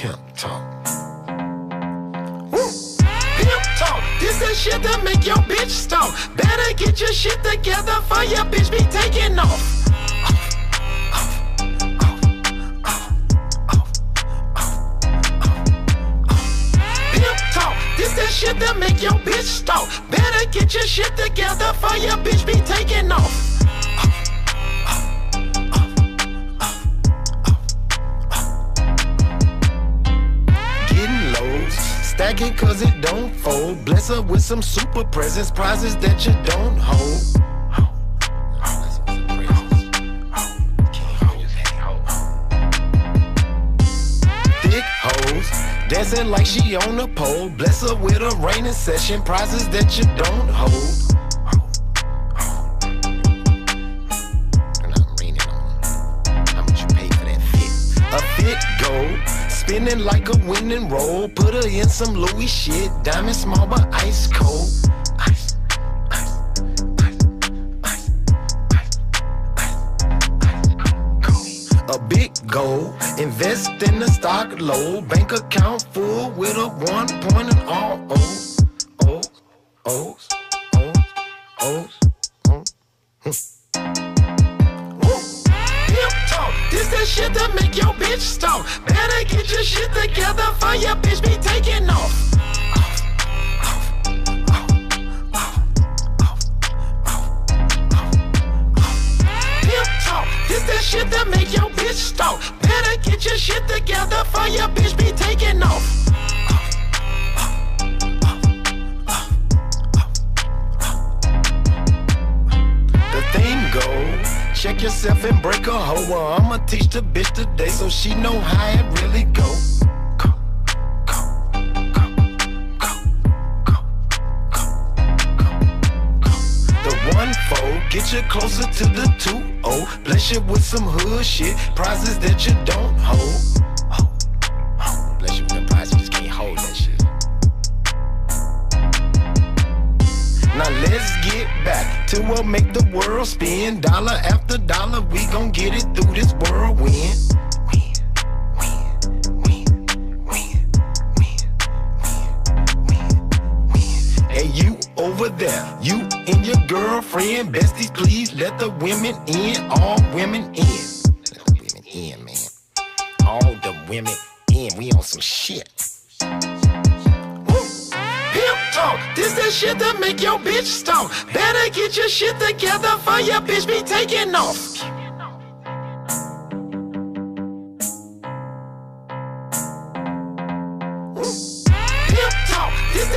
pimp talk. Woo. Pimp talk. This that shit that make your bitch stalk. Better get your shit together for your bitch be taking off. That shit that make your bitch stalk. Better get your shit together for your bitch be taking off. Getting lows, stack it cause it don't fold. Bless her with some super presents, prizes that you don't hold. Dancing like she on a pole. Bless her with a raining session. Prizes that you don't hold. And I'm raining on her. How much you pay for that fit? A fit gold. Spinning like a winning roll. Put her in some Louis shit. Diamond small but ice cold. Ice, ice, ice, ice, ice, ice, cold. A big goal. Invest in the stock low, bank account full with a 1 point and all O's, O's, O's, O's, O's, O's. Pimp talk, this that shit that make your bitch stalk. Better get your shit together for your bitch be taking off. This that shit that make your bitch stalk. Better get your shit together for your bitch be taking off. The thing goes, check yourself and break a hoe. Well, I'ma teach the bitch today so she know how it really goes. Get you closer to the 2-0. Bless you with some hood shit. Prizes that you don't hold. Bless you with them prizes, you just can't hold that shit. Now let's get back to what make the world spin. Dollar after dollar, we gon' get it through this whirlwind. Over there, you and your girlfriend, besties, please let the women in, all women in. Let the women in, man. All the women in, we on some shit. Woo. Pimp talk, this that shit that make your bitch stalk. Better get your shit together for your bitch be taking off.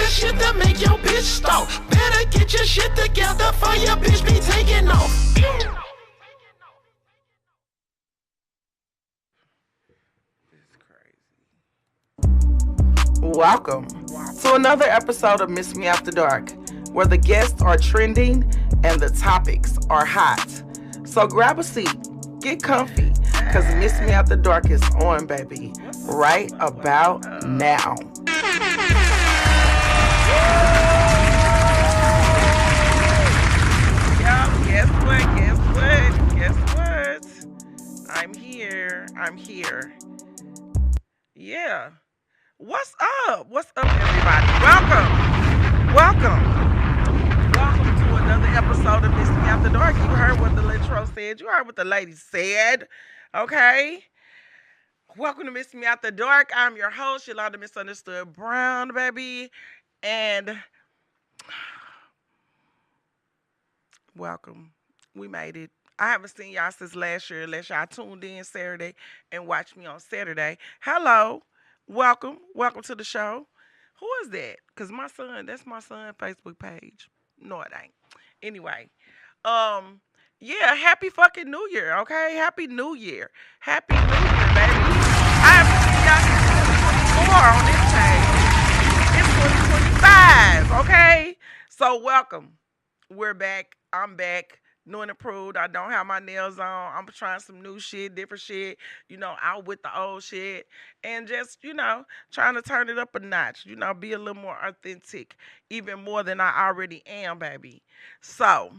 Shit that make your bitch stalk. Better get your shit together for your bitch be taking off. It's crazy. Welcome to another episode of Miss Me After Dark, where the guests are trending and the topics are hot. So grab a seat, get comfy, because Miss Me After Dark is on, baby, right about now. Guess what? I'm here. Yeah. What's up, everybody? Welcome to another episode of Miss Me After Dark. You heard what the intro said. You heard what the lady said. Okay? Welcome to Miss Me After Dark. I'm your host, Yolanda Misunderstood Brown, baby. And welcome. We made it. I haven't seen y'all since last year, unless y'all tuned in Saturday and watched me on Saturday. Hello. Welcome to the show. Who is that? Because that's my son's Facebook page. No, it ain't. Anyway, yeah, happy fucking New Year, okay? Happy New Year, baby. I haven't seen y'all since 2024 on this page. It's 2025, okay? So welcome. We're back. I'm back. New and approved. I don't have my nails on. I'm trying some new shit, different shit, out with the old shit. And just, trying to turn it up a notch, be a little more authentic, even more than I already am, baby. So,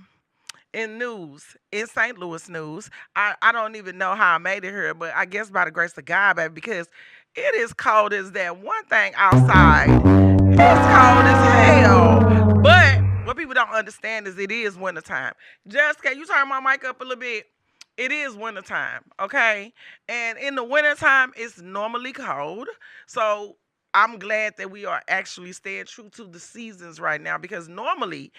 in news, in St. Louis news. I don't even know how I made it here, but I guess by the grace of God, baby, because it is cold as that one thing outside. It's cold as hell. But what people don't understand is it is wintertime. Just can you turn my mic up a little bit? It is wintertime, okay? And in the wintertime, it's normally cold. So I'm glad that we are actually staying true to the seasons right now because normally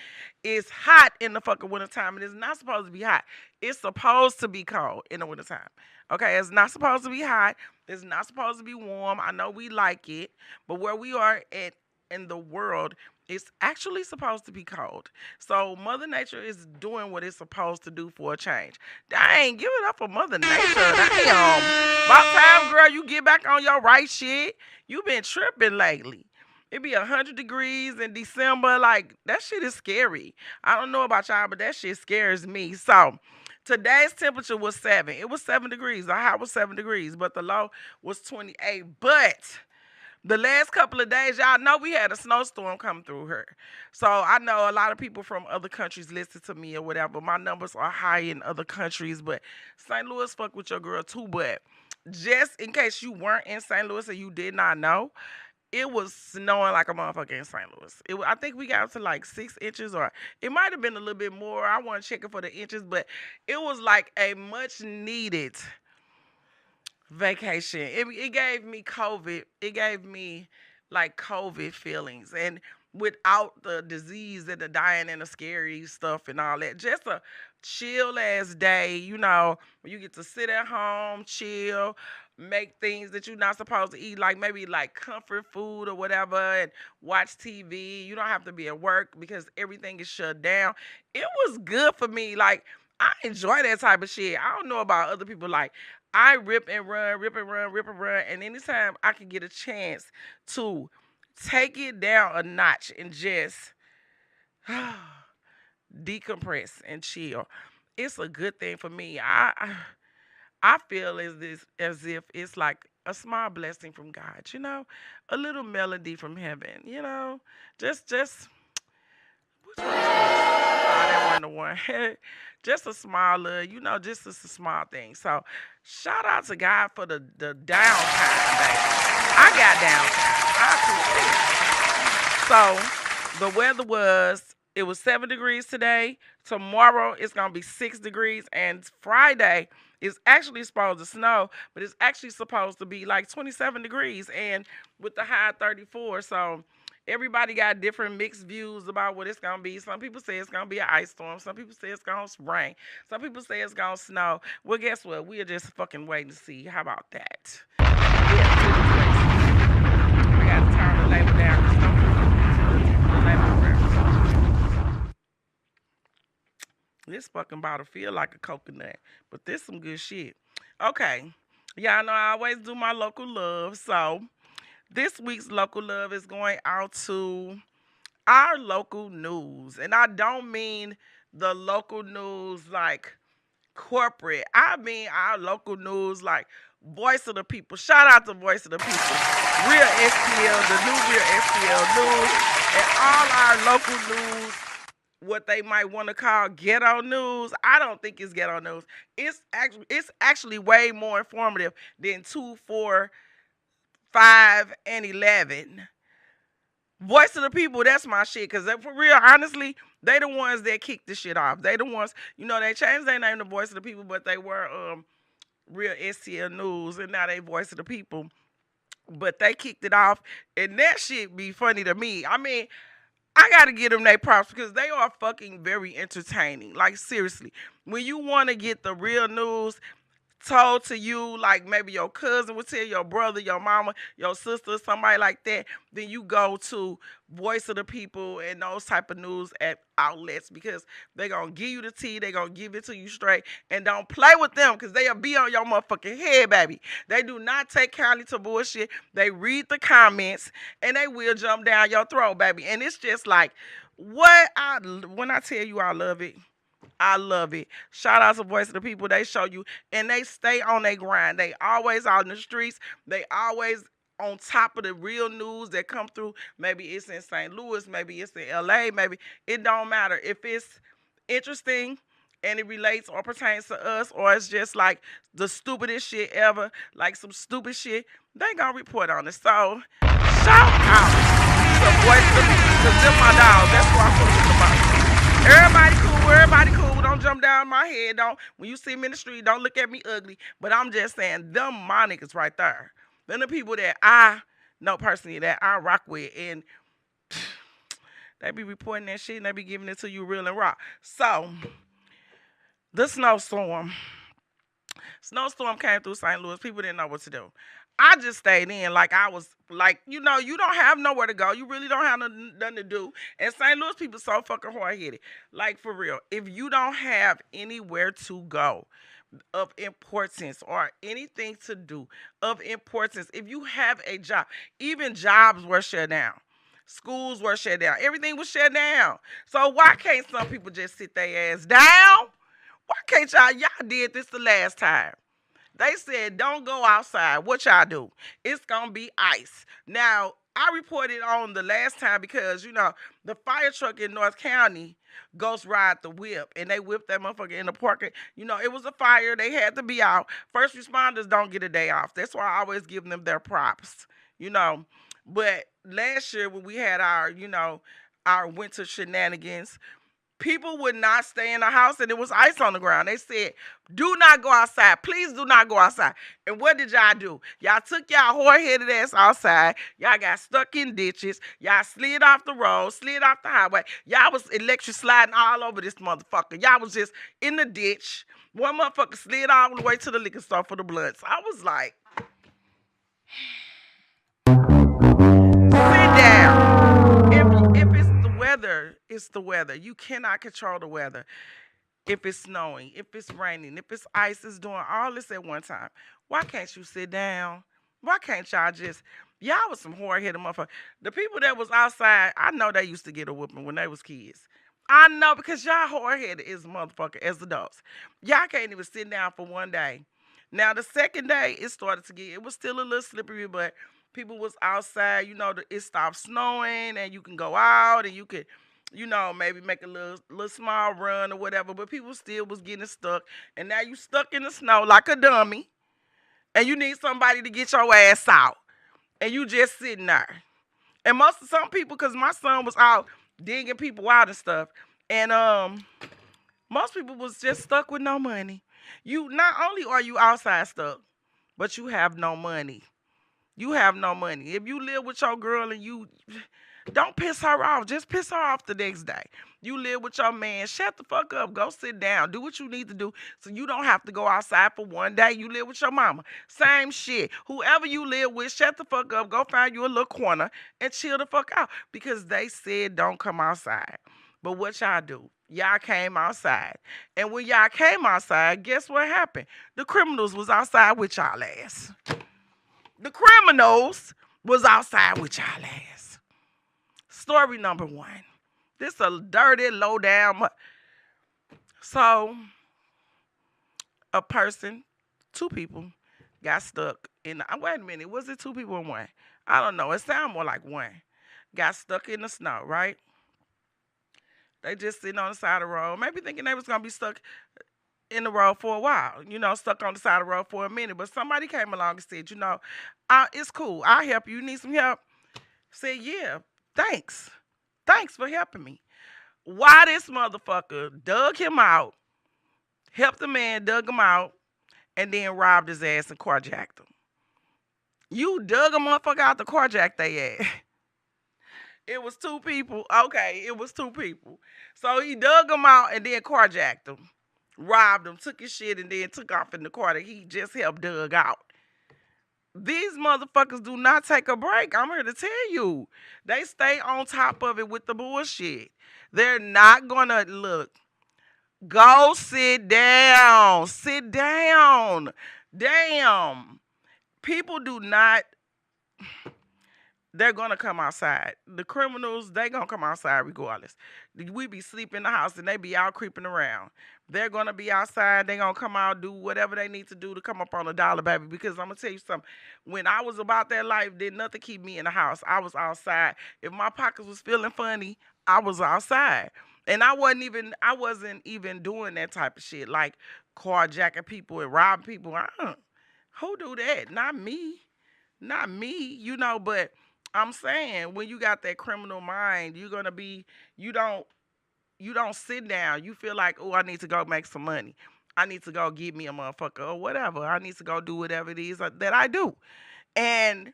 it's hot in the fucking wintertime and it's not supposed to be hot. It's supposed to be cold in the wintertime. Okay, it's not supposed to be hot. It's not supposed to be warm. I know we like it, but where we are at in the world, it's actually supposed to be cold. So Mother Nature is doing what it's supposed to do for a change. Dang, give it up for Mother Nature. Damn. About time, girl, you get back on your right shit. You been tripping lately. It be 100 degrees in December. Like, that shit is scary. I don't know about y'all, but that shit scares me. So, today's temperature was 7. It was 7 degrees. The high was 7 degrees, but the low was 28. But the last couple of days, y'all know we had a snowstorm come through here. So I know a lot of people from other countries listen to me or whatever. My numbers are high in other countries, but St. Louis fuck with your girl too. But just in case you weren't in St. Louis and you did not know, it was snowing like a motherfucker in St. Louis. I think we got to like 6 inches, or it might have been a little bit more. I wasn't checking for the inches, but it was like a much needed vacation. It gave me COVID. It gave me like COVID feelings, and without the disease and the dying and the scary stuff and all that, just a chill ass day. You know, where you get to sit at home, chill, make things that you're not supposed to eat, like maybe like comfort food or whatever, and watch TV. You don't have to be at work because everything is shut down. It was good for me. Like, I enjoy that type of shit. I don't know about other people. Like, I rip and run, rip and run, rip and run. And anytime I can get a chance to take it down a notch and just decompress and chill, it's a good thing for me. I feel as if it's like a small blessing from God, you know, a little melody from heaven, you know, just which one is this? Oh, that wasn't the one. Just a small little, you know, just a small thing. So shout out to God for the downtime, baby. I got downtime. I appreciate it. So the weather it was 7 degrees today. Tomorrow it's gonna be 6 degrees, and Friday is actually supposed to snow, but it's actually supposed to be like 27 degrees and with the high 34. So everybody got different mixed views about what it's gonna be. Some people say it's gonna be an ice storm. Some people say it's gonna rain. Some people say it's gonna snow. Well, guess what? We're just fucking waiting to see. How about that? Yeah, I got to turn the label down. This fucking bottle feel like a coconut, but this some good shit. Okay, y'all know I always do my local love, so this week's local love is going out to our local news. And I don't mean the local news like corporate. I mean our local news like Voice of the People. Shout out to Voice of the People. Real STL, the new Real STL news. And all our local news, what they might want to call ghetto news. I don't think it's ghetto news. It's actually way more informative than 2, 4, 5, and 11. Voice of the People, that's my shit. Because for real, honestly, they the ones that kicked the shit off. They the ones, you know, they changed their name to Voice of the People, but they were Real STL News, and now they Voice of the People. But they kicked it off, and that shit be funny to me. I mean, I gotta give them their props because they are fucking very entertaining. Like, seriously, when you want to get the real news told to you, like maybe your cousin would tell your brother, your mama, your sister, somebody like that, then you go to Voice of the People and those type of news at outlets because they gonna give you the tea, they gonna give it to you straight, and don't play with them because they'll be on your motherfucking head, baby. They do not take kindly to bullshit. They read the comments and they will jump down your throat, baby. And it's just like, when I tell you I love it, I love it. Shout out to Voice of the People. They show you, and they stay on their grind. They always out in the streets. They always on top of the real news that come through. Maybe it's in St. Louis. Maybe it's in LA. Maybe it don't matter. If it's interesting, and it relates or pertains to us, or it's just like the stupidest shit ever, like some stupid shit, they gonna report on it. So shout out to Voice of the People, because them my dogs. That's why I fuck with the most. Everybody cool, everybody cool. Don't jump down my head. Don't, when you see me in the street, don't look at me ugly. But I'm just saying, them my niggas right there. Them the people that I know personally, that I rock with, and they be reporting that shit and they be giving it to you real and raw. So the snowstorm. Snowstorm came through St. Louis. People didn't know what to do. I just stayed in, like I was like, you know, you don't have nowhere to go. You really don't have nothing to do. And St. Louis people so fucking hard headed. Like for real. If you don't have anywhere to go of importance or anything to do of importance, if you have a job, even jobs were shut down. Schools were shut down. Everything was shut down. So why can't some people just sit their ass down? Why can't y'all did this the last time? They said don't go outside. What y'all do? It's gonna be ice. Now, I reported on the last time because, you know, the fire truck in North County ghost ride the whip, and they whipped that motherfucker in the parking. You know, it was a fire. They had to be out. First responders don't get a day off. That's why I always give them their props, you know. But last year when we had our, you know, our winter shenanigans, people would not stay in the house and there was ice on the ground. They said, do not go outside. Please do not go outside. And what did y'all do? Y'all took y'all hard-headed ass outside. Y'all got stuck in ditches. Y'all slid off the road, slid off the highway. Y'all was electric sliding all over this motherfucker. Y'all was just in the ditch. One motherfucker slid all the way to the liquor store for the blood. So I was like, sit down. If it's the weather, it's the weather. You cannot control the weather. If it's snowing, if it's raining, if it's ice, it's doing all this at one time. Why can't you sit down? Why can't y'all just, y'all was some hard-headed motherfuckers. The people that was outside, I know they used to get a whooping when they was kids. I know, because y'all hard-headed as a motherfucker as adults. Y'all can't even sit down for one day. Now, the second day, it started to get, it was still a little slippery, but people was outside, you know, it stopped snowing, and you can go out, and you could, you know, maybe make a little small run or whatever, but people still was getting stuck, and now you stuck in the snow like a dummy, and you need somebody to get your ass out, and you just sitting there. And some people, because my son was out digging people out and stuff, and most people was just stuck with no money. You, not only are you outside stuck, but you have no money. You have no money. If you live with your girl and you don't piss her off, just piss her off the next day. You live with your man, shut the fuck up. Go sit down. Do what you need to do so you don't have to go outside for one day. You live with your mama. Same shit. Whoever you live with, shut the fuck up. Go find you a little corner and chill the fuck out, because they said don't come outside. But what y'all do? Y'all came outside. And when y'all came outside, guess what happened? The criminals was outside with y'all ass. The criminals was outside with y'all ass. Story number one. This a dirty, low down. So, a person, two people, got stuck in. Wait a minute, was it two people or one? I don't know. It sounded more like one. Got stuck in the snow, right? They just sitting on the side of the road, maybe thinking they was gonna be stuck in the road for a while, you know, stuck on the side of the road for a minute. But somebody came along and said, you know, it's cool. I'll help you. You need some help? Said, yeah, thanks. Thanks for helping me. Why this motherfucker dug him out, helped the man, dug him out, and then robbed his ass and carjacked him. You dug a motherfucker out to carjack they ass. It was two people. Okay, it was two people. So he dug him out and then carjacked him. Robbed him, took his shit, and then took off in the car that he just helped dug out. These motherfuckers do not take a break. I'm here to tell you. They stay on top of it with the bullshit. They're not gonna, look, go sit down. Sit down. Damn. People do not, they're gonna come outside. The criminals, they gonna come outside regardless. We be sleeping in the house and they be out creeping around. They're gonna be outside. They gonna come out, do whatever they need to do to come up on a dollar, baby. Because I'm gonna tell you something. When I was about that life, did nothing keep me in the house. I was outside. If my pockets was feeling funny, I was outside. And I wasn't even doing that type of shit, like carjacking people and robbing people. Who do that? Not me. Not me, but I'm saying when you got that criminal mind, you're gonna be you don't you don't sit down. You feel like, oh, I need to go make some money. I need to go get me a motherfucker or whatever. I need to go do whatever it is that I do. And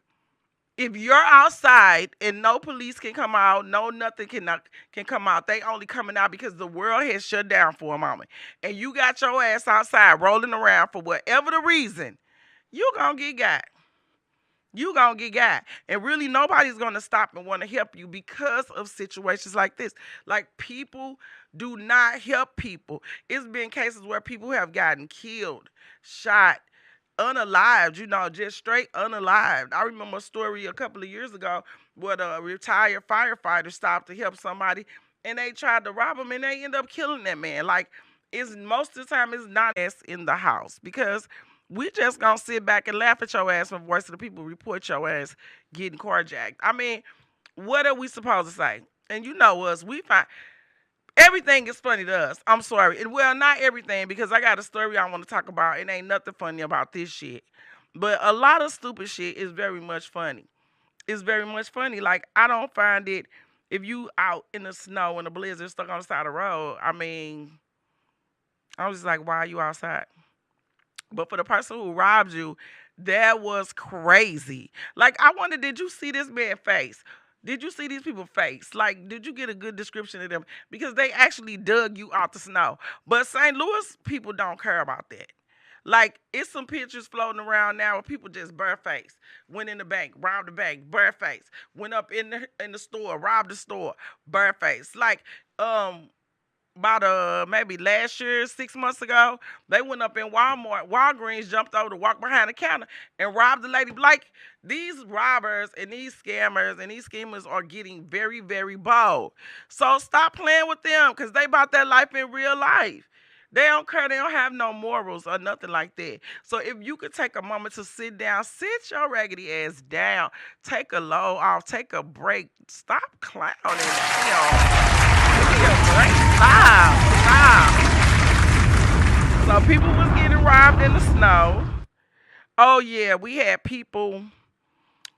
if you're outside and no police can come out, no nothing can come out, they only coming out because the world has shut down for a moment. And you got your ass outside rolling around for whatever the reason, you gonna get got. You gonna get got. And really nobody's gonna stop and want to help you because of situations like this. Like, people do not help people. It's been cases where people have gotten killed, shot, unalived, just straight unalived. I remember a story a couple of years ago where a retired firefighter stopped to help somebody and they tried to rob him and they end up killing that man. Like, it's most of the time it's not us in the house, because we just gonna sit back and laugh at your ass when voice of the people report your ass getting carjacked. I mean, what are we supposed to say? And you know us, we find everything is funny to us. I'm sorry. Well, not everything, because I got a story I want to talk about. It ain't nothing funny about this shit. But a lot of stupid shit is very much funny. It's very much funny. Like, I don't find it, if you out in the snow and the blizzard stuck on the side of the road, I mean, I was just like, why are you outside? But for the person who robbed you, that was crazy. Like, I wonder, did you see this man's face? Did you see these people's face? Like, did you get a good description of them? Because they actually dug you out the snow. But St. Louis people don't care about that. Like, it's some pictures floating around now where people just bare-faced. Went in the bank, robbed the bank, bare-faced. Went up in the store, robbed the store, bare-faced. Like, about maybe last year, 6 months ago, they went up in Walgreens, jumped over to walk behind the counter and robbed the lady. Like, these robbers and these scammers and these schemers are getting very, very bold. So stop playing with them, because they about that life in real life. They don't care. They don't have no morals or nothing like that. So if you could take a moment to sit down, sit your raggedy ass down, take a load off, take a break, stop clowning. Give me a break. Stop. So people was getting robbed in the snow. Oh yeah, we had people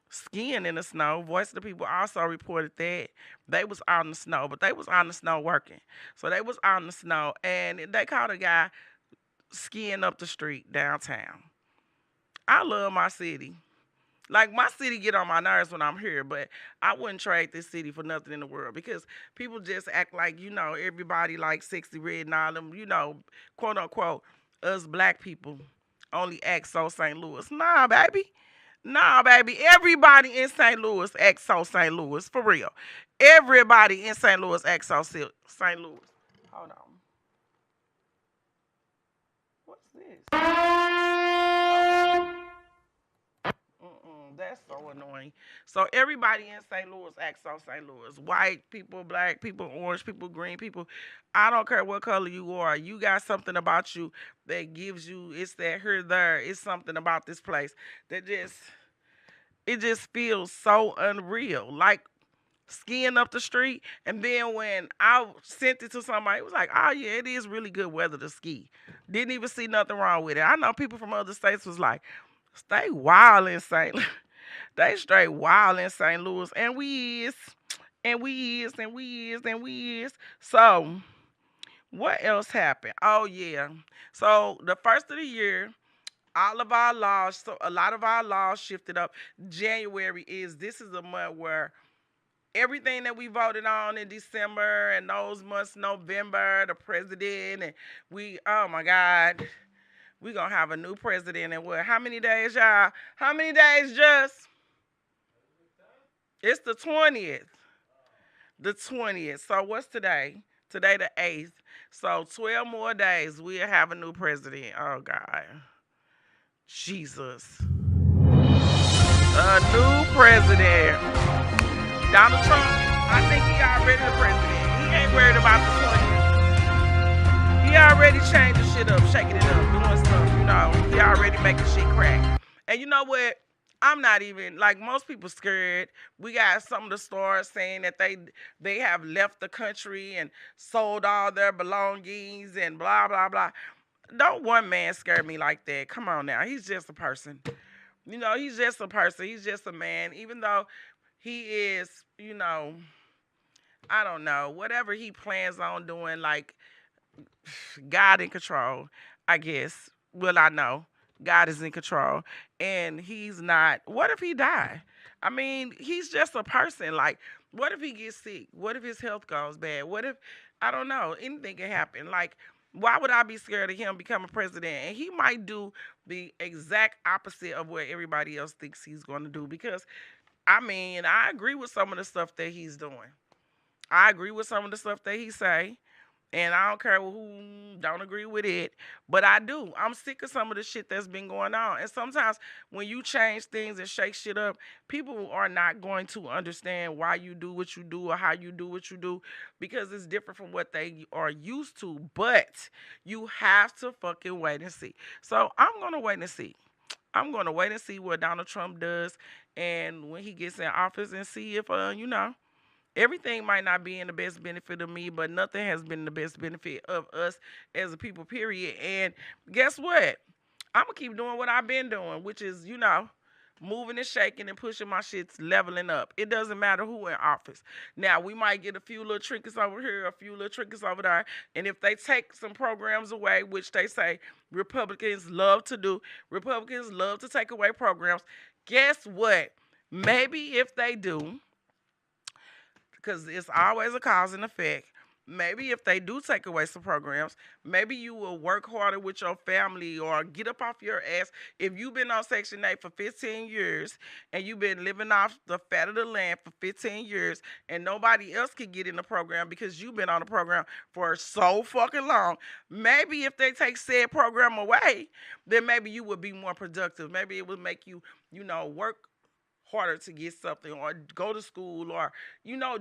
skiing in the snow. Voice of the People also reported that they was out in the snow, but they was out in the snow working. So they was out in the snow, and they caught a guy skiing up the street downtown. I love my city. Like, my city get on my nerves when I'm here, but I wouldn't trade this city for nothing in the world, because people just act like, everybody like Sexy Red and all them, quote unquote, us black people only act so St. Louis. Nah, baby. Everybody in St. Louis acts so St. Louis, for real. Everybody in St. Louis acts so St. Louis. Hold on. What's this? That's so annoying. So everybody in St. Louis acts so St. Louis. White people, black people, orange people, green people. I don't care what color you are. You got something about you that gives you, it's that here, there. It's something about this place that it just feels so unreal. Like, skiing up the street, and then when I sent it to somebody, it was like, oh yeah, it is really good weather to ski. Didn't even see nothing wrong with it. I know people from other states was like, stay wild in St. Louis. They straight wild in St. Louis, and we is. So, what else happened? Oh yeah. So the first of the year, a lot of our laws shifted up. This is a month where everything that we voted on in December and those months, November, the president, and oh my God, we gonna have a new president in what? How many days, y'all? How many days, just? It's the 20th. The 20th. So what's today? Today the 8th. So 12 more days, we'll have a new president. Oh God. Jesus. A new president. Donald Trump, I think he already the president. He ain't worried about the 20th. He already changed the shit up, shaking it up, doing stuff, He already making shit crack. And you know what? I'm not even like most people scared. We got some of the stores saying that they have left the country and sold all their belongings and blah blah blah. Don't one man scare me like that. Come on now. He's just a person. He's just a person. He's just a man. Even though he is, I don't know, whatever he plans on doing, like God in control, I guess. Well, I know God is in control, and he's not. What if he die? I mean, he's just a person. Like, what if he gets sick? What if his health goes bad? What if I don't know? Anything can happen. Like, why would I be scared of him becoming president? And he might do the exact opposite of what everybody else thinks he's going to do. Because I mean, I agree with some of the stuff that he's doing. I agree with some of the stuff that he say. And I don't care who don't agree with it, but I do. I'm sick of some of the shit that's been going on. And sometimes when you change things and shake shit up, people are not going to understand why you do what you do or how you do what you do because it's different from what they are used to. But you have to fucking wait and see. So I'm going to wait and see. I'm going to wait and see what Donald Trump does and when he gets in office and see if, everything might not be in the best benefit of me, but nothing has been the best benefit of us as a people, period. And guess what? I'm going to keep doing what I've been doing, which is, moving and shaking and pushing my shits leveling up. It doesn't matter who in office. Now, we might get a few little trinkets over here, a few little trinkets over there. And if they take some programs away, which they say Republicans love to do, Republicans love to take away programs. Guess what? Maybe if they do, because it's always a cause and effect. Maybe if they do take away some programs, maybe you will work harder with your family or get up off your ass. If you've been on Section 8 for 15 years and you've been living off the fat of the land for 15 years and nobody else can get in the program because you've been on the program for so fucking long, maybe if they take said program away, then maybe you would be more productive. Maybe it would make you, work harder to get something or go to school or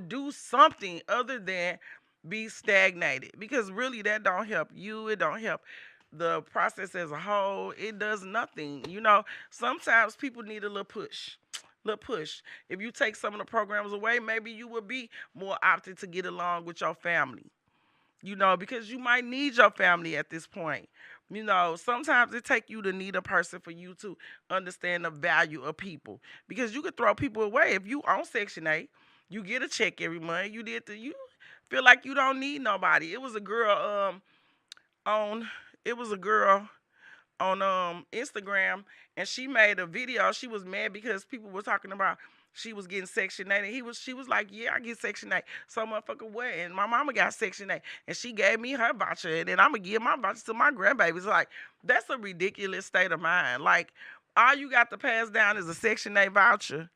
do something other than be stagnated because really that don't help you. It don't help the process as a whole. It does nothing. Sometimes people need a little push. If you take some of the programs away, maybe you would be more opted to get along with your family, because you might need your family at this point. Sometimes it take you to need a person for you to understand the value of people. Because you could throw people away. If you own Section 8, you get a check every month. You feel like you don't need nobody. On it was a girl on Instagram, and she made a video. She was mad because people were talking about she was getting Section 8, and she was like, yeah, I get Section 8. So motherfucker what? And my mama got Section 8, and she gave me her voucher, and then I'm gonna give my voucher to my grandbabies. Like, that's a ridiculous state of mind. Like, all you got to pass down is a Section 8 voucher.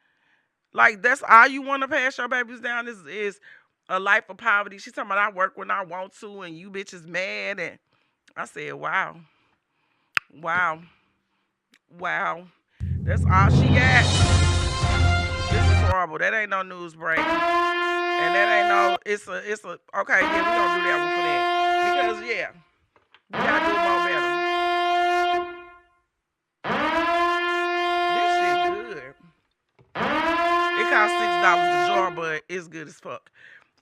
Like, that's all you want to pass your babies down is a life of poverty. She's talking about I work when I want to, and you bitches mad. And I said, wow, wow, wow. That's all she got. This is horrible. That ain't no news break. And that ain't no, okay, yeah, we gonna do that one for that. Because, yeah, we gotta do more better. This shit good. It costs $6 a jar, but it's good as fuck.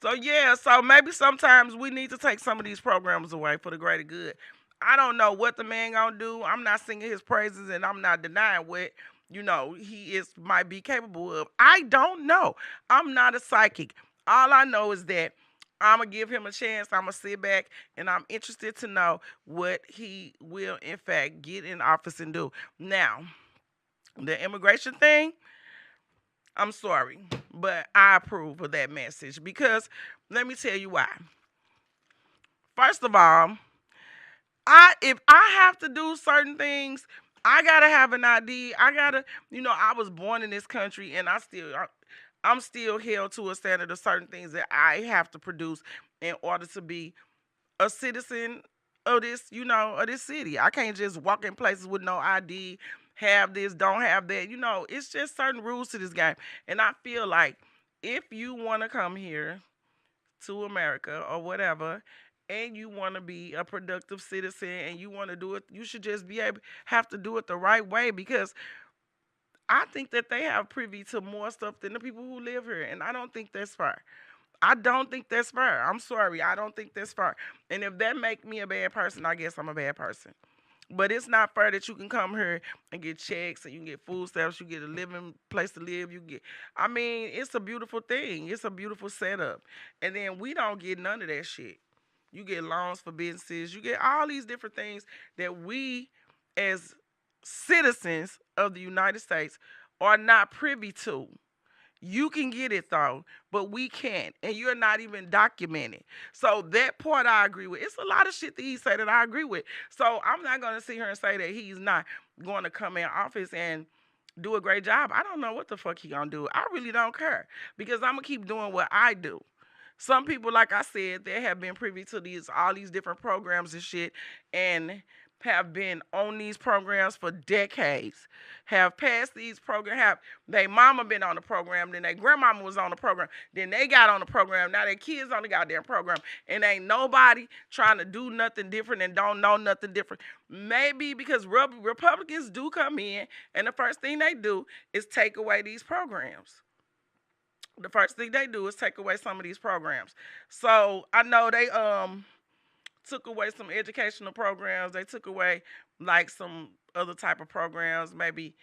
So, yeah, so maybe sometimes we need to take some of these programs away for the greater good. I don't know what the man gonna do. I'm not singing his praises, and I'm not denying what he might be capable of. I don't know. I'm not a psychic. All I know is that I'm gonna give him a chance. I'm gonna sit back, and I'm interested to know what he will in fact get in office and do. Now, the immigration thing, I'm sorry, but I approve of that message because let me tell you why. First of all, if I have to do certain things, I gotta have an ID. I was born in this country, and I'm still held to a standard of certain things that I have to produce in order to be a citizen of this city. I can't just walk in places with no ID, have this, don't have that. It's just certain rules to this game. And I feel like if you want to come here to America or whatever, and you want to be a productive citizen and you want to do it, you should just have to do it the right way because I think that they have privy to more stuff than the people who live here, and I don't think that's fair. I don't think that's fair. I'm sorry, I don't think that's fair. And if that make me a bad person, I guess I'm a bad person. But it's not fair that you can come here and get checks and you can get food stamps, you get a living place to live, you get I mean, it's a beautiful thing. It's a beautiful setup. And then we don't get none of that shit. You get loans for businesses, you get all these different things that we as citizens of the United States are not privy to. You can get it though, but we can't, and you're not even documented. So that part I agree with. It's a lot of shit that he said that I agree with. So I'm not gonna sit here and say that he's not going to come in office and do a great job. I don't know what the fuck he gonna do. I really don't care because I'm gonna keep doing what I do. Some people, like I said, they have been privy to these all these different programs and shit, and have been on these programs for decades, have passed these programs, have their mama been on the program, then their grandmama was on the program, then they got on the program, now their kids on the goddamn program, and ain't nobody trying to do nothing different and don't know nothing different. Maybe because Republicans do come in, and the first thing they do is take away these programs. The first thing they do is take away some of these programs. So I know they took away some educational programs. They took away like some other type of programs, maybe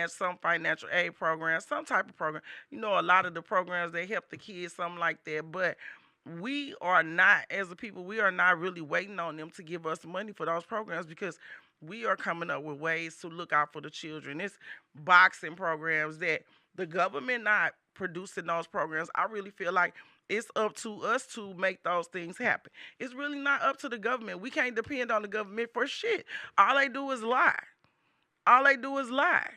some financial aid programs, some type of program. You know, a lot of the programs they help the kids, something like that. But we are not, as a people, we are not really waiting on them to give us money for those programs because we are coming up with ways to look out for the children. It's boxing programs that the government not producing those programs. I really feel like it's up to us to make those things happen. It's really not up to the government. We can't depend on the government for shit. All they do is lie. All they do is lie.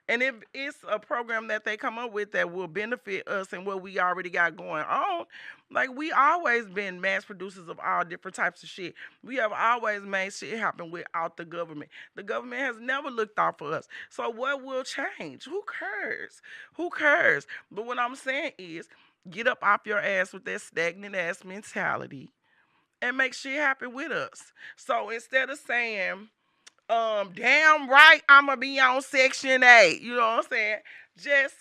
And if it's a program that they come up with that will benefit us and what we already got going on, like we always been mass producers of all different types of shit. We have always made shit happen without the government. The government has never looked out for us. So what will change? Who cares? Who cares? But what I'm saying is get up off your ass with that stagnant ass mentality and make shit happen with us. So instead of saying, damn right, I'ma be on Section 8. You know what I'm saying? Just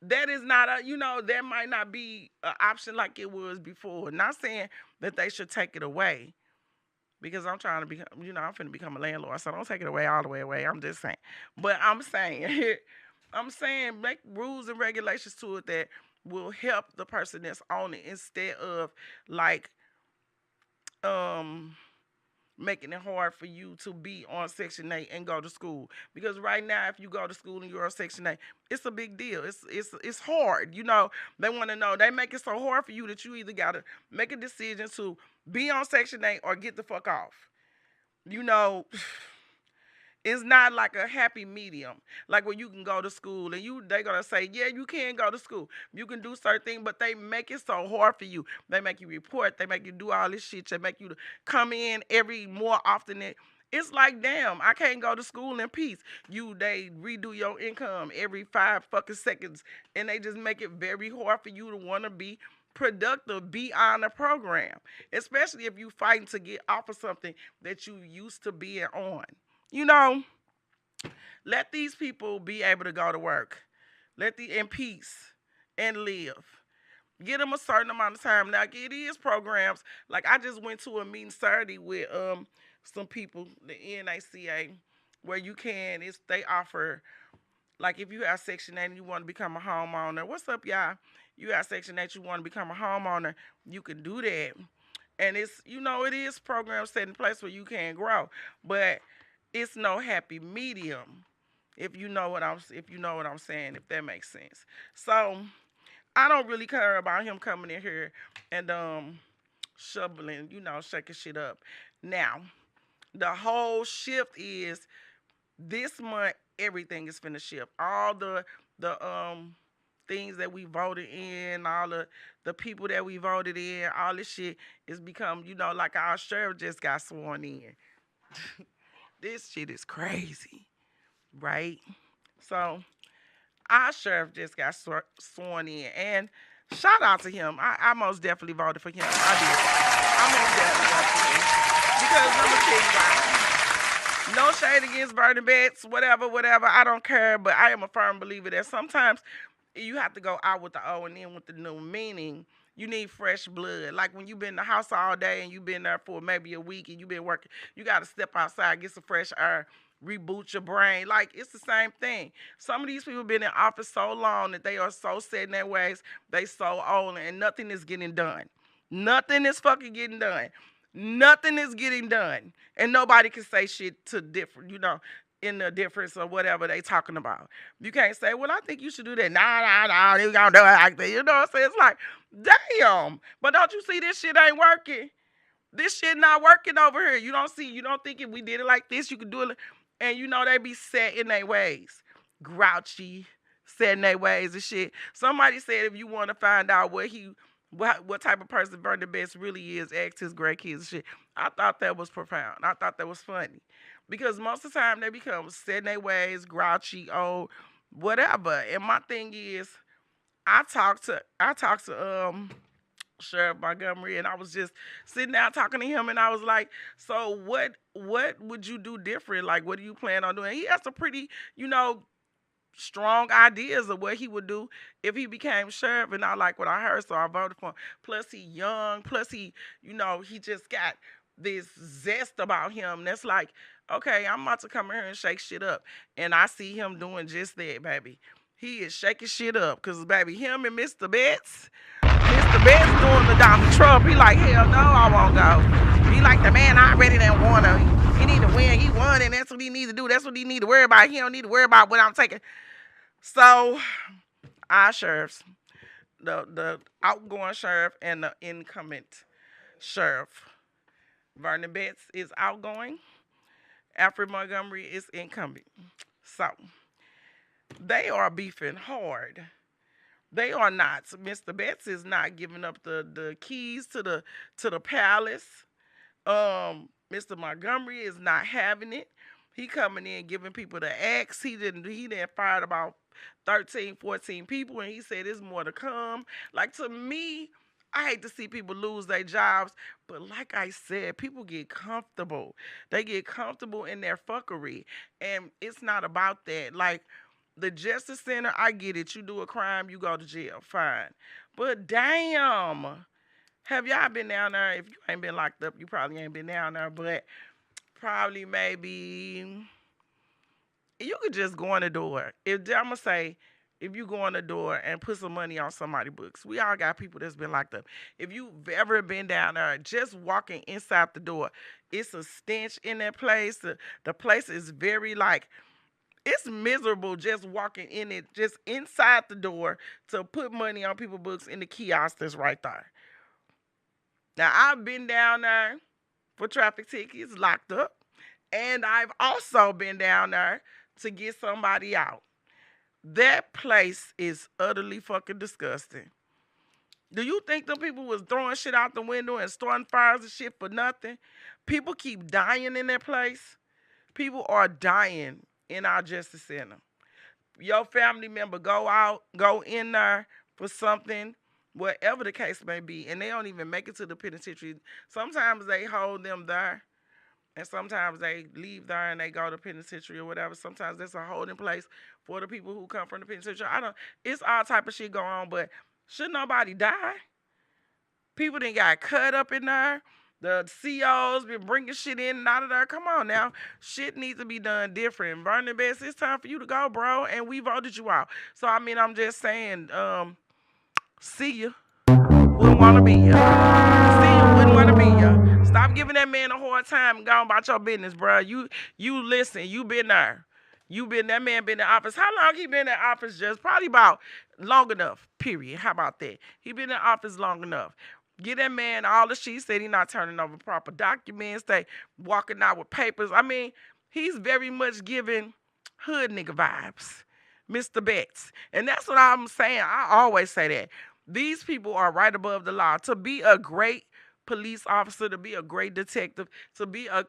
that is not a, that might not be an option like it was before. Not saying that they should take it away because I'm trying to become, I'm finna become a landlord, so don't take it away all the way away. I'm just saying. But I'm saying, make rules and regulations to it that will help the person that's on it instead of like, making it hard for you to be on Section 8 and go to school. Because right now, if you go to school and you're on Section 8, it's a big deal. It's hard. They want to know. They make it so hard for you that you either got to make a decision to be on Section 8 or get the fuck off. It's not like a happy medium, like where you can go to school and they're going to say, yeah, you can go to school. You can do certain things, but they make it so hard for you. They make you report. They make you do all this shit. They make you to come in every more often. It's like, damn, I can't go to school in peace. They redo your income every 5 fucking seconds, and they just make it very hard for you to want to be productive, be on the program, especially if you fighting to get off of something that you used to being on. Let these people be able to go to work. In peace and live. Get them a certain amount of time. Now, it is programs. Like, I just went to a meeting Saturday with some people, the NACA, where they offer, like, if you have Section 8 and you want to become a homeowner, what's up, y'all? You have Section 8, you want to become a homeowner, you can do that. And it's, it is programs set in place where you can grow. But it's no happy medium, if you know what I'm saying, if that makes sense. So I don't really care about him coming in here and shoveling, shaking shit up. Now, the whole shift is this month everything is finna shift. All the things that we voted in, all the people that we voted in, all this shit is become, like our sheriff just got sworn in. This shit is crazy, right? So, our sheriff just got sworn in, and shout out to him. I most definitely voted for him. I did. I most definitely voted for him. Because let me tell you why. No shade against Bernie Betts, whatever, whatever. I don't care, but I am a firm believer that sometimes you have to go out with the old and in with the new. Meaning, you need fresh blood. Like when you've been in the house all day and you've been there for maybe a week and you've been working, you got to step outside, get some fresh air, reboot your brain. Like it's the same thing. Some of these people been in office so long that they are so set in their ways, they so old, and nothing is getting done. Nothing is fucking getting done. Nothing is getting done. And nobody can say shit to different, in the difference or whatever they talking about. You can't say, well, I think you should do that. Nah, they gonna do it like that. You know what I'm saying? It's like, damn. But don't you see this shit ain't working? This shit not working over here. You don't think if we did it like this, you could do it. And they be set in their ways. Grouchy, set in their ways and shit. Somebody said if you want to find out what type of person Bernie Betts really is, ask his great kids and shit. I thought that was profound. I thought that was funny. Because most of the time they become set in their ways, grouchy, old, whatever. And my thing is, I talked to Sheriff Montgomery, and I was just sitting down talking to him, and I was like, so what would you do different? Like, what do you plan on doing? He has some pretty, strong ideas of what he would do if he became sheriff, and I like what I heard, so I voted for him. Plus he young, plus he just got this zest about him that's like, okay, I'm about to come in here and shake shit up. And I see him doing just that, baby. He is shaking shit up, because baby, him and Mr. Betts doing the Donald Trump. He like, hell no, I won't go. He like, the man I already didn't want to. He need to win. He won, and that's what he need to do. That's what he need to worry about. He don't need to worry about what I'm taking. So, our sheriffs, the outgoing sheriff and the incumbent sheriff. Vernon Betts is outgoing. Alfred Montgomery is incumbent. So, they are beefing hard. They are not. Mr. Betts is not giving up the keys to the palace. Mr. Montgomery is not having it. He coming in giving people the axe. He didn't fired about 13, 14 people, and he said there's more to come. Like, to me, I hate to see people lose their jobs, but like I said, people get comfortable. They get comfortable in their fuckery, and it's not about that. Like, the Justice Center, I get it. You do a crime, you go to jail. Fine. But damn, have y'all been down there? If you ain't been locked up, you probably ain't been down there, but probably maybe you could just go in the door. I'm going to say, if you go in the door and put some money on somebody's books, we all got people that's been locked up. If you've ever been down there, just walking inside the door, it's a stench in that place. The place is very it's miserable just walking in it, just inside the door to put money on people's books in the kiosk that's right there. Now, I've been down there for traffic tickets, locked up, and I've also been down there to get somebody out. That place is utterly fucking disgusting. Do you think them people was throwing shit out the window and starting fires and shit for nothing? People keep dying in that place. People are dying in our Justice Center. Your family member go in there for something, whatever the case may be, and they don't even make it to the penitentiary. Sometimes they hold them there, and sometimes they leave there and they go to penitentiary or whatever. Sometimes that's a holding place for the people who come from the penitentiary. It's all type of shit going on, but should nobody die? People done got cut up in there. The COs been bringing shit in and out of there. Come on now. Shit needs to be done different. Bernie Betts, it's time for you to go, bro. And we voted you out. So, I mean, I'm just saying, see ya. Wouldn't want to be ya. See ya. Wouldn't want to be ya. Stop giving that man a hard time and go about your business, bro. You listen. You been there. That man been in office. How long he been in office? Just probably about long enough, period. How about that? He been in office long enough. Get that man all the shit. He said he not turning over proper documents. They walking out with papers. I mean, he's very much giving hood nigga vibes, Mr. Betts. And that's what I'm saying. I always say that. These people are right above the law. To be a great police officer, to be a great detective, to be a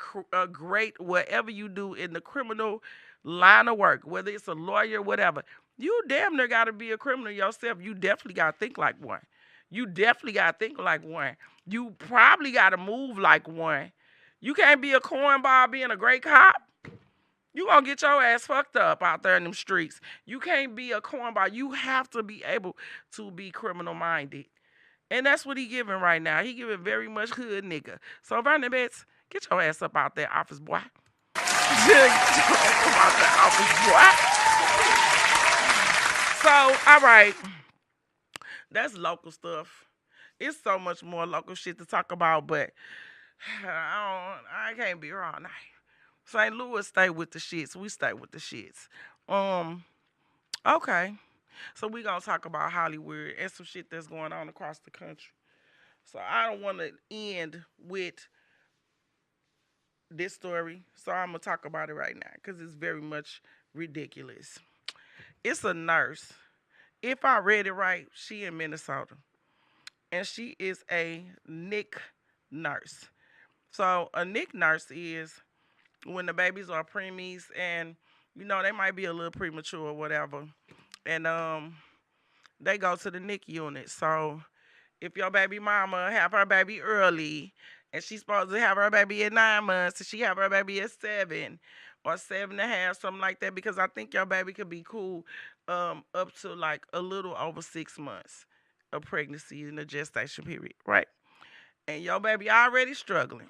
great whatever you do in the criminal line of work, whether it's a lawyer, whatever, you damn near got to be a criminal yourself. You definitely got to think like one. You definitely got to think like one. You probably got to move like one. You can't be a cornball being a great cop. You gonna get your ass fucked up out there in them streets. You can't be a cornball. You have to be able to be criminal minded. And that's what he giving right now. He giving very much hood nigga. So Vernon Betts, get your ass up out there, office boy. Get your ass up out there, office boy. So, all right, that's local stuff. It's so much more local shit to talk about, but I can't be here all night. St. Louis stay with the shits. We stay with the shits. Um, okay. So we gonna talk about Hollywood and some shit that's going on across the country. So I don't want to end with this story. So I'm gonna talk about it right now because it's very much ridiculous. It's a nurse. If I read it right, she in Minnesota, and she is a NIC nurse. So a NIC nurse is when the babies are preemies and they might be a little premature or whatever, and they go to the NIC unit. So if your baby mama have her baby early and she's supposed to have her baby at 9 months and she have her baby at 7 or 7.5, something like that, because I think your baby could be cool up to like a little over 6 months of pregnancy in the gestation period, right? And your baby already struggling.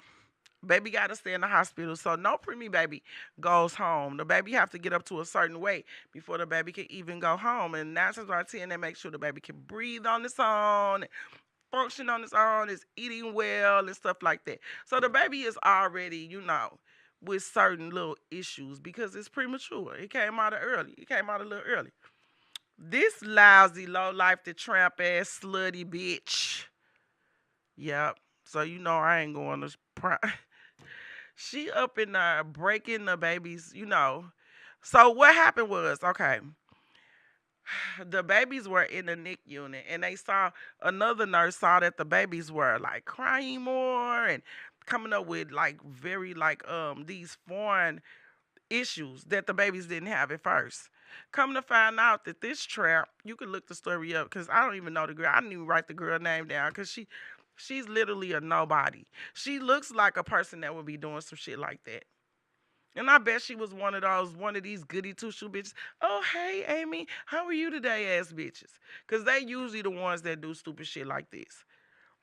Baby got to stay in the hospital, so no preemie baby goes home. The baby have to get up to a certain weight before the baby can even go home. And 9 times out of 10, they make sure the baby can breathe on its own, function on its own, is eating well and stuff like that. So the baby is already, with certain little issues because it's premature. It came out early. It came out a little early. This lousy, low-life, the tramp ass, slutty bitch. Yep. So I ain't going to. She up in there breaking the babies. So what happened was, okay, the babies were in the NIC unit, and they saw another nurse saw that the babies were like crying more and coming up with like very like these foreign issues that the babies didn't have at first. Come to find out that this tramp, you can look the story up because I don't even know the girl. I didn't even write the girl name down because she's literally a nobody. She looks like a person that would be doing some shit like that. And I bet she was one of these goody two shoe bitches. Oh, hey, Amy, how are you today, ass bitches? Because they usually the ones that do stupid shit like this.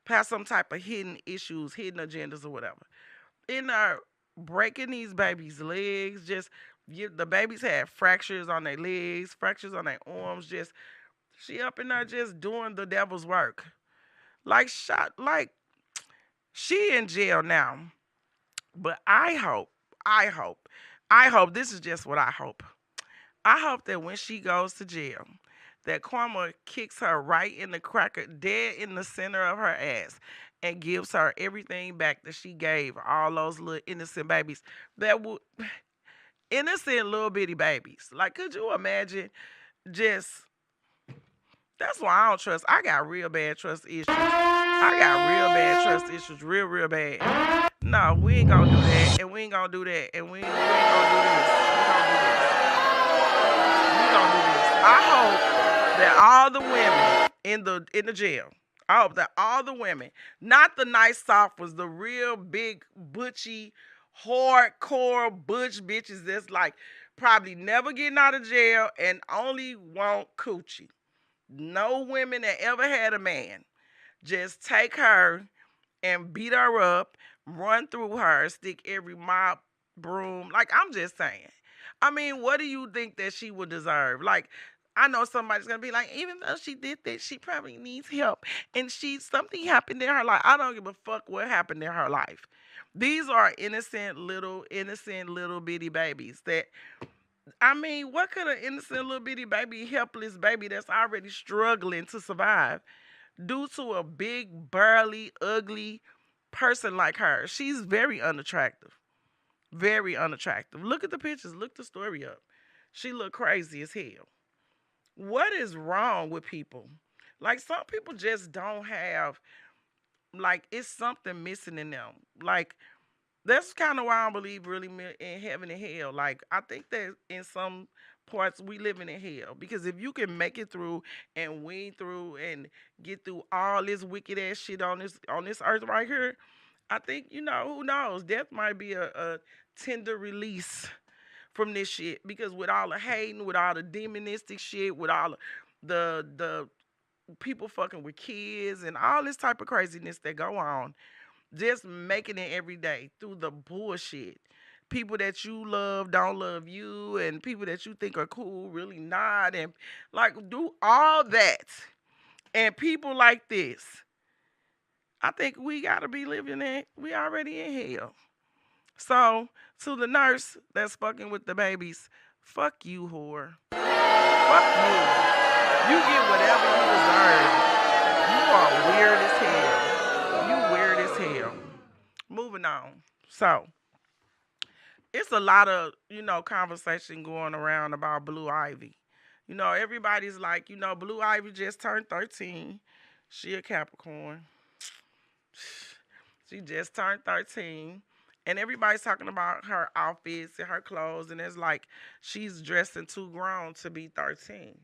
Have some type of hidden issues, hidden agendas or whatever. In there, breaking these babies' legs, the babies had fractures on their legs, fractures on their arms, she up in there just doing the devil's work. She in jail now. But I hope, this is just what I hope. I hope that when she goes to jail, that karma kicks her right in the cracker, dead in the center of her ass, and gives her everything back that she gave all those little innocent babies that would, innocent little bitty babies. Like, could you imagine just, that's why I don't trust. I got real bad trust issues. I got real bad trust issues, real, real bad. No, we ain't gonna do that, and we ain't gonna do that, and we ain't gonna do this. We gonna do this. I hope that all the women in the jail, I hope that all the women, not the nice soft ones, the real big butchy, hardcore butch bitches that's like probably never getting out of jail and only want coochie. No women that ever had a man. Just take her and beat her up, run through her, stick every mop, broom. Like, I'm just saying. I mean, what do you think that she would deserve? Like, I know somebody's gonna be like, even though she did that, she probably needs help. And something happened in her life. I don't give a fuck what happened in her life. These are innocent little bitty babies that, I mean, what could an innocent little bitty baby, helpless baby that's already struggling to survive due to a big, burly, ugly person like her? She's very unattractive. Very unattractive. Look at the pictures. Look the story up. She look crazy as hell. What is wrong with people? Like, some people just don't have, like, it's something missing in them. Like, that's kind of why I don't believe really in heaven and hell. Like, I think that in some parts we living in hell, because if you can make it through and wean through and get through all this wicked ass shit on this earth right here, I think, who knows, death might be a tender release from this shit, because with all the hating, with all the demonistic shit, with all the people fucking with kids and all this type of craziness that go on, just making it every day through the bullshit. People that you love don't love you, and people that you think are cool really not, and like do all that. And people like this, I think we gotta be living in. We already in hell. So to the nurse that's fucking with the babies, fuck you, whore. Fuck you. You get whatever you deserve. You are weird as hell. You weird as hell. Moving on. So it's a lot of, conversation going around about Blue Ivy. Everybody's like, Blue Ivy just turned 13. She a Capricorn. She just turned 13. And everybody's talking about her outfits and her clothes. And it's like she's dressing too grown to be 13.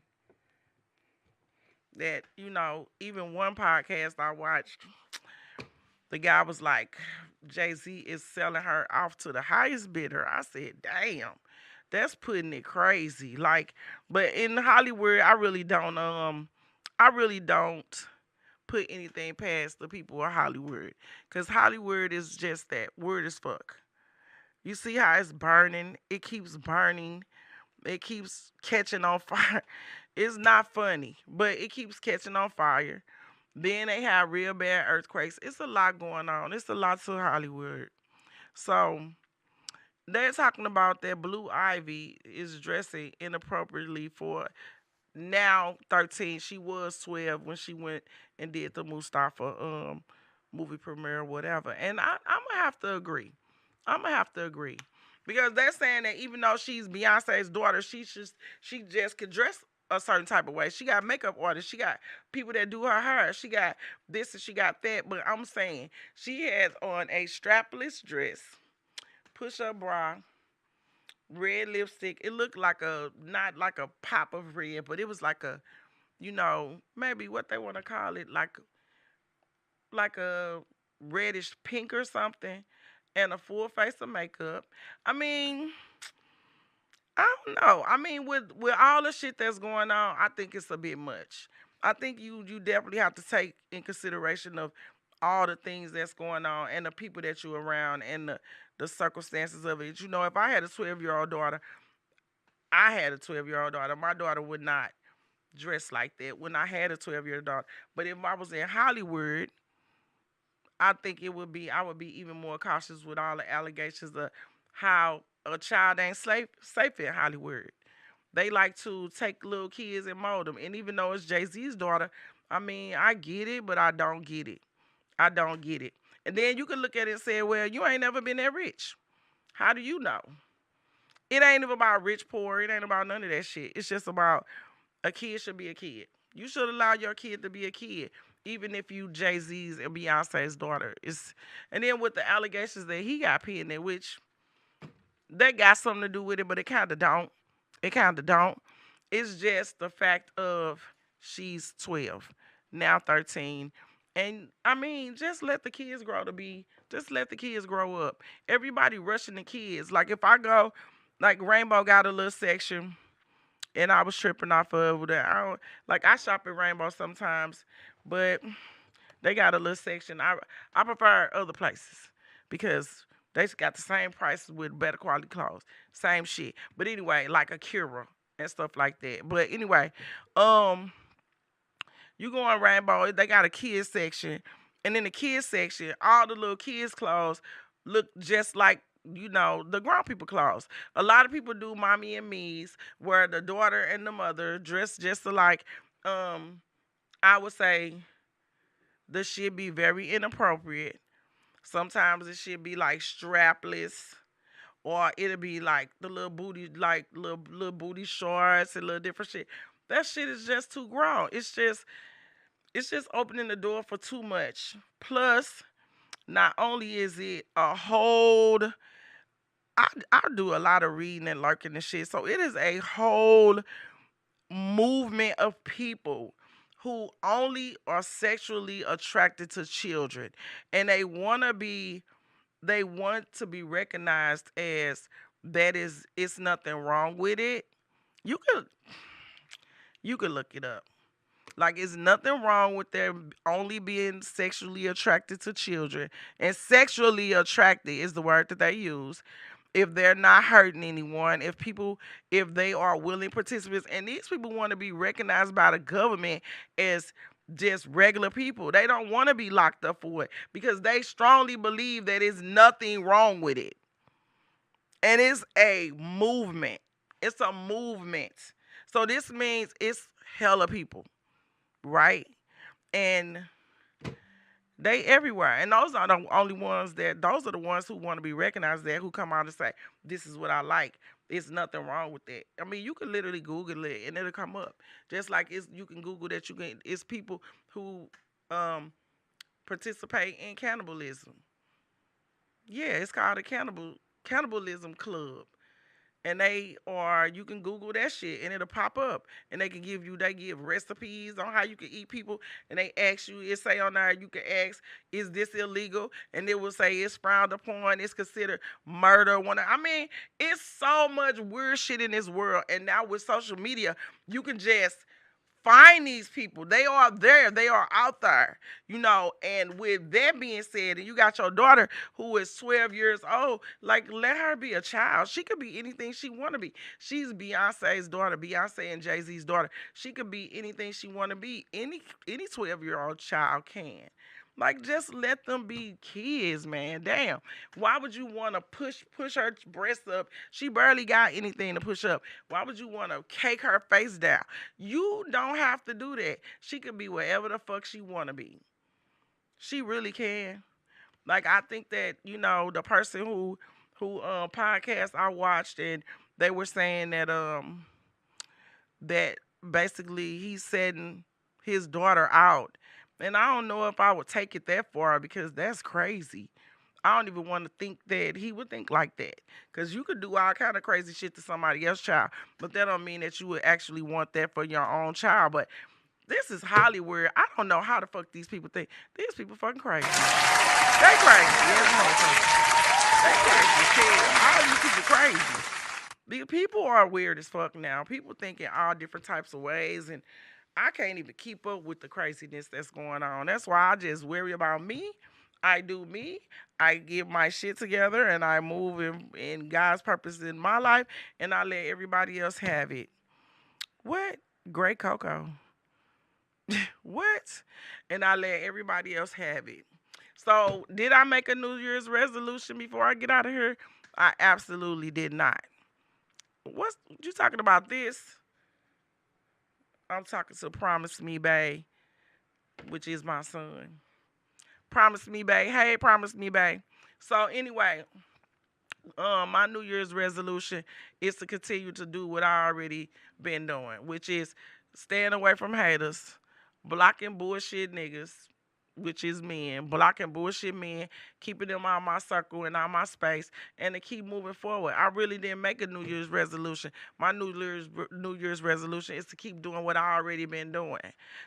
That, even one podcast I watched, the guy was like, Jay-Z is selling her off to the highest bidder. I said, damn, that's putting it crazy. Like, but in Hollywood, I really don't put anything past the people of Hollywood. Because Hollywood is just that, word as fuck. You see how it's burning? It keeps burning. It keeps catching on fire. It's not funny, but it keeps catching on fire. Then they have real bad earthquakes. It's a lot going on. It's a lot to Hollywood. So they're talking about that Blue Ivy is dressing inappropriately for now 13. She was 12 when she went and did the Mustafa movie premiere or whatever. And I'm going to have to agree. I'm going to have to agree. Because they're saying that even though she's Beyonce's daughter, she just could dress a certain type of way. She got makeup artists. She got people that do her hair. She got this and she got that. But I'm saying she has on a strapless dress, push-up bra, red lipstick. It looked like not like a pop of red, but it was like a, maybe what they want to call it, like a reddish pink or something, and a full face of makeup. I mean, I don't know. I mean, with all the shit that's going on, I think it's a bit much. I think you definitely have to take in consideration of all the things that's going on and the people that you're around and the circumstances of it. If I had a 12-year-old daughter, my daughter would not dress like that when I had a 12-year-old daughter. But if I was in Hollywood, I think I would be even more cautious with all the allegations of how a child ain't safe in Hollywood. They like to take little kids and mold them. And even though it's Jay-Z's daughter, I mean, I get it, but I don't get it. I don't get it. And then you can look at it and say, well, you ain't never been that rich. How do you know? It ain't even about rich, poor. It ain't about none of that shit. It's just about a kid should be a kid. You should allow your kid to be a kid, even if you Jay-Z's and Beyonce's daughter. And then with the allegations that he got pinned in, which that got something to do with it, but it kind of don't. It kind of don't. It's just the fact of she's 12, now 13. And I mean, just let the kids just let the kids grow up. Everybody rushing the kids. Like if I go, like Rainbow got a little section and I was tripping off of that. I shop at Rainbow sometimes, but they got a little section. I prefer other places because they got the same prices with better quality clothes. Same shit. But anyway, like Akira and stuff like that. But anyway, you go on Rainbow, they got a kids section. And in the kids section, all the little kids clothes look just like, the grown people clothes. A lot of people do mommy and me's where the daughter and the mother dress just alike. I would say the shit be very inappropriate. Sometimes it should be like strapless, or it'll be like the little booty, like little booty shorts and little different shit. That shit is just too grown. It's just opening the door for too much. Plus, not only is it a whole, I do a lot of reading and lurking and shit, so it is a whole movement of people who only are sexually attracted to children, and they want to be recognized as it's nothing wrong with it. You could you could look it up. Like, it's nothing wrong with them only being sexually attracted to children. And sexually attracted is the word that they use. If they're not hurting anyone, if they are willing participants, and these people want to be recognized by the government as just regular people. They don't want to be locked up for it because they strongly believe that there's nothing wrong with it. And it's a movement. It's a movement. So this means it's hella people, right? And they everywhere. And those are the only ones those are the ones who want to be recognized there, who come out and say, this is what I like. There's nothing wrong with that. I mean, you can literally Google it and it'll come up. Just like you can Google that it's people who um participate in cannibalism. Yeah, it's called a cannibalism club. And you can Google that shit and it'll pop up. And they give recipes on how you can eat people. And they ask you, it say on there, you can ask, is this illegal? And it will say it's frowned upon, it's considered murder. I mean, it's so much weird shit in this world. And now with social media, you can just find these people. They are there. They are out there. And with that being said, and you got your daughter who is 12 years old, like, let her be a child. She could be anything she want to be. She's Beyonce's daughter, Beyonce and Jay-Z's daughter. She could be anything she want to be. Any 12-year-old child can. Like, just let them be kids, man. Damn. Why would you want to push her breasts up? She barely got anything to push up. Why would you want to cake her face down? You don't have to do that. She can be whatever the fuck she want to be. She really can. Like, I think that, the person who podcast I watched, and they were saying that basically he's setting his daughter out. And I don't know if I would take it that far because that's crazy. I don't even want to think that he would think like that. Because you could do all kind of crazy shit to somebody else's child. But that don't mean that you would actually want that for your own child. But this is Hollywood. I don't know how the fuck these people think. These people fucking crazy. They crazy. They crazy. All these people crazy. The people are weird as fuck now. People think in all different types of ways, and I can't even keep up with the craziness that's going on. That's why I just worry about me. I do me. I get my shit together, and I move in God's purpose in my life, and I let everybody else have it. What? Great Coco. What? And I let everybody else have it. So, did I make a New Year's resolution before I get out of here? I absolutely did not. What you talking about this? I'm talking to Promise Me Bae, which is my son. Promise Me Bae. Hey, Promise Me Bae. So anyway, my New Year's resolution is to continue to do what I already been doing, which is staying away from haters, blocking bullshit niggas, which is men, blocking bullshit men, keeping them out of my circle and out of my space, and to keep moving forward. I really didn't make a New Year's resolution. My New Year's resolution is to keep doing what I already been doing,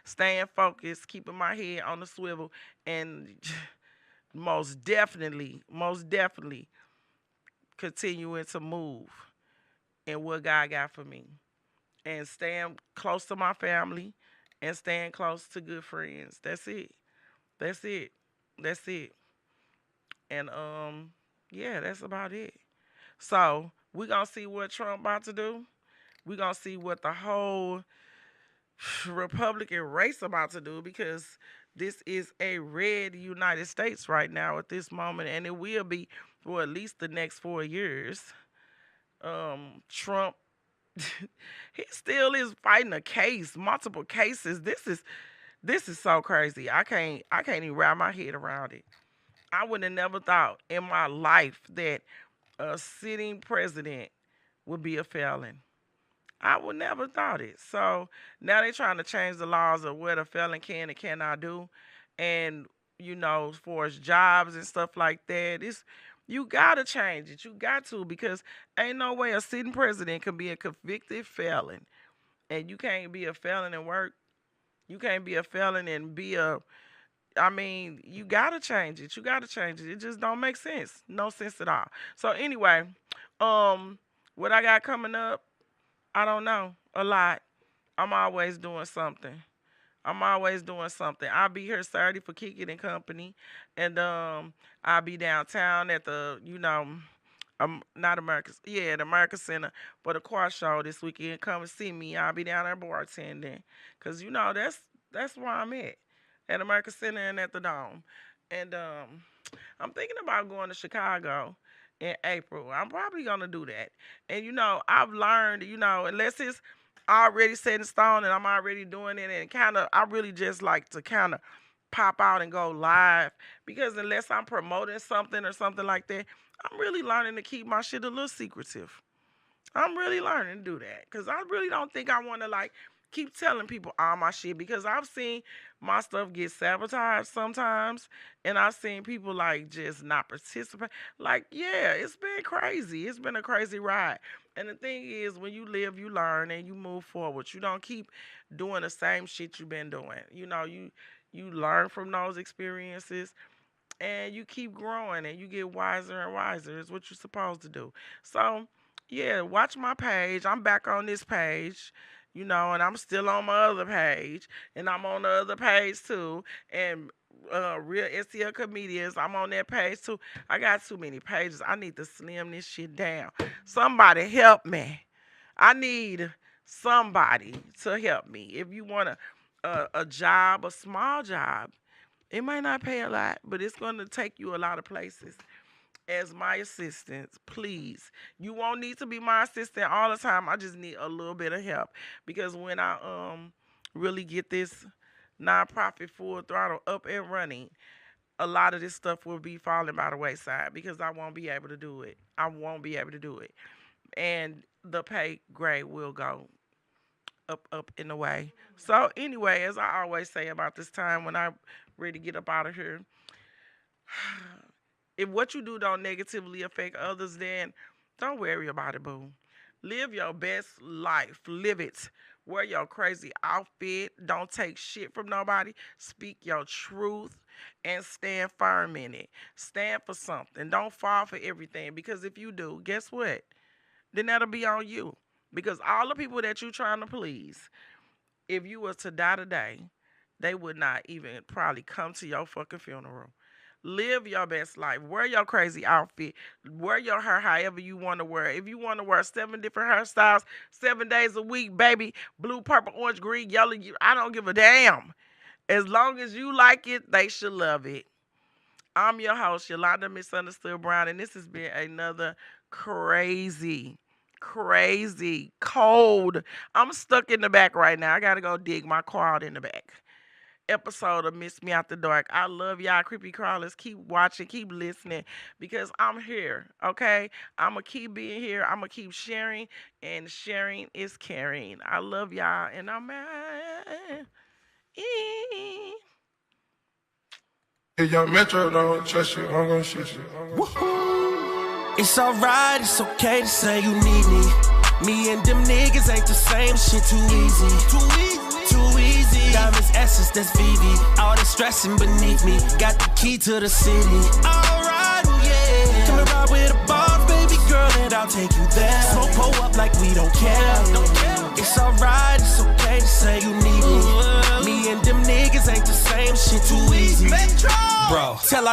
staying focused, keeping my head on the swivel, and most definitely continuing to move in what God got for me, and staying close to my family, and staying close to good friends. That's it. That's it. That's it. And yeah, that's about it. So we gonna see what Trump about to do. We gonna see what the whole Republican race about to do, because this is a red United States right now at this moment, and it will be for at least the next 4 years. Trump, he still is fighting a case, multiple cases. This is so crazy. I can't even wrap my head around it. I would have never thought in my life that a sitting president would be a felon. I would never thought it. So now they're trying to change the laws of what a felon can and cannot do. And, as far as jobs and stuff like that, you gotta change it. You got to, because ain't no way a sitting president can be a convicted felon. And you can't be a felon and work. You can't be a felon and you gotta change it. You gotta change it. It just don't make sense. No sense at all. So anyway, What I got coming up, I don't know. A lot. I'm always doing something. I'm always doing something. I'll be here Saturday for Kiki and Company, and I'll be downtown at the not America, yeah, the America Center for the car show this weekend. Come and see me. I'll be down there bartending, cause that's where I'm at America Center and at the Dome, and I'm thinking about going to Chicago in April. I'm probably gonna do that, and I've learned, unless it's already set in stone and I'm already doing it, and I really just like to kind of pop out and go live, because unless I'm promoting something or something like that, I'm really learning to keep my shit a little secretive. I'm really learning to do that, because I really don't think I want to like keep telling people all my shit, because I've seen my stuff get sabotaged sometimes, and I've seen people like just not participate. Like, yeah, it's been crazy. It's been a crazy ride. And the thing is, when you live, you learn and you move forward. You don't keep doing the same shit you've been doing. You learn from those experiences, and you keep growing and you get wiser and wiser. Is what you're supposed to do. So, yeah, watch my page. I'm back on this page, and I'm still on my other page, and I'm on the other page too. And real STL comedians, I'm on that page too. I got too many pages. I need to slim this shit down. Somebody help me. I need somebody to help me. If you want a job, a small job, it might not pay a lot, but it's going to take you a lot of places. As my assistant, please. You won't need to be my assistant all the time. I just need a little bit of help, because when I really get this nonprofit full throttle up and running, a lot of this stuff will be falling by the wayside, because I won't be able to do it. I won't be able to do it. And the pay grade will go up in the way. So anyway, as I always say about this time when I'm ready to get up out of here, if what you do don't negatively affect others, then don't worry about it, boo. Live your best life. Live it. Wear your crazy outfit. Don't take shit from nobody. Speak your truth and stand firm in it. Stand for something. Don't fall for everything, because if you do, guess what? Then that'll be on you. Because all the people that you're trying to please, if you was to die today, they would not even probably come to your fucking funeral. Live your best life. Wear your crazy outfit. Wear your hair however you want to wear. If you want to wear 7 different hairstyles, 7 days a week, baby, blue, purple, orange, green, yellow, I don't give a damn. As long as you like it, they should love it. I'm your host, Yolanda Misunderstood Brown, and this has been another crazy, cold. I'm stuck in the back right now. I got to go dig my car out in the back. Episode of Miss Me After Dark. I love y'all creepy crawlers. Keep watching, keep listening, because I'm here, okay? I'm going to keep being here. I'm going to keep sharing, and sharing is caring. I love y'all, and I'm out. If your metro don't trust you, I'm gonna shoot you. Woohoo! It's alright, it's okay to say you need me. Me and them niggas ain't the same, shit too easy. Too easy. Diamonds, essence, that's VV. All the stressing beneath me. Got the key to the city. Alright, yeah. Come and ride with a boss, baby girl, and I'll take you there. Smoke pull up like we don't care. It's alright, it's okay to say you need me. Me and them niggas ain't the same, shit too easy. Bro, tell all these